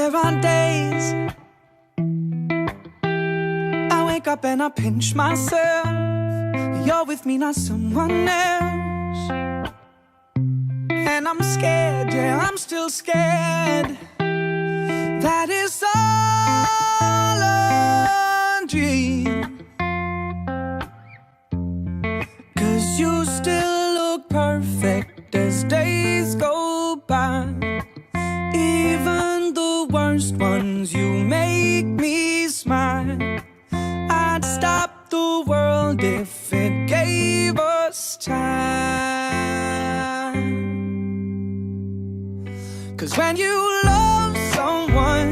There are days I wake up and I pinch myself. You're with me, not someone else. And I'm scared, yeah, I'm still scared. That is all a dream. 'Cause you still look perfect as days go by. Even the worst ones, you make me smile. I'd stop the world if it gave us time. 'Cause when you love someone,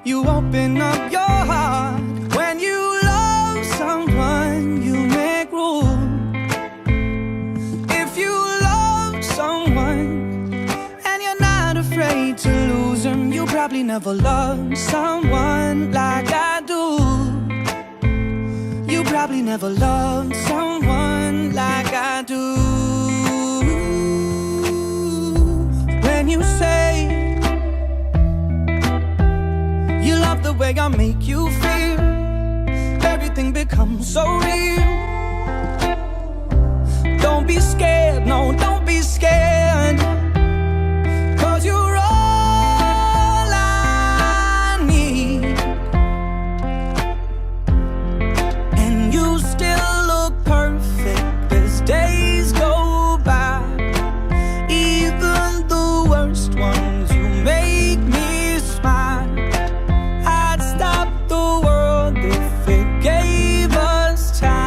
you open up your heart. When you love someone, you make room. If you love someone and you're not afraid to lose them, you probably never loved someone like I do. You probably never loved someone like I do. When you say you love the way I make you feel, everything becomes so real. Don't be scared, no, don't be scared. 'Cause you're all I need. And you still look perfect as days go by. Even the worst ones, you make me smile. I'd stop the world if it gave us time.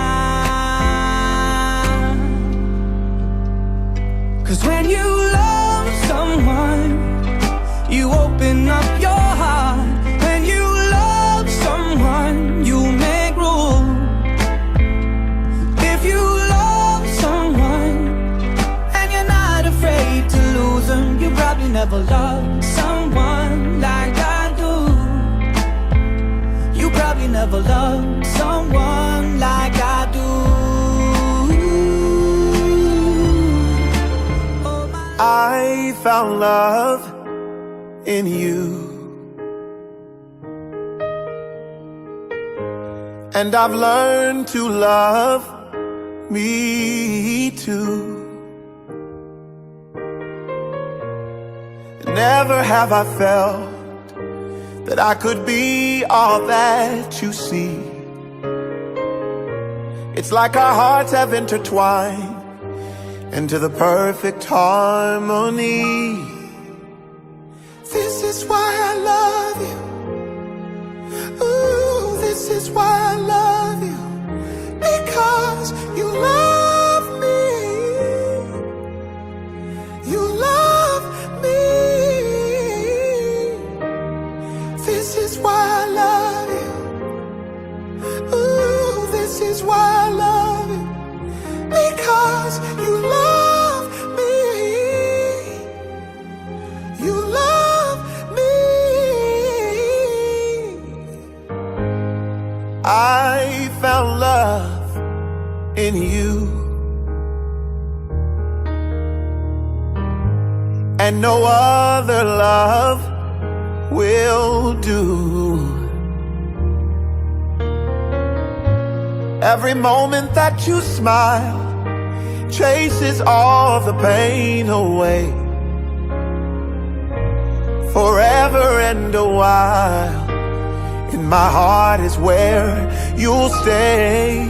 'Cause when you love someone, you open up your heart. When you love someone, you make room. If you love someone and you're not afraid to lose them, you probably never loved someone like I do. You probably never loved someone like I do. Oh, I found love in you, and I've learned to love me too. Never have I felt that I could be all that you see. It's like our hearts have intertwined into the perfect harmony. This is why I love you. Ooh, this is why I love you. Because you love me. You love me. This is why I love you. Ooh, this is why I love you. Because you love me. You love me. I found love in you, and no other love will do. Every moment that you smile chases all the pain away. Forever and a while, in my heart is where you'll stay.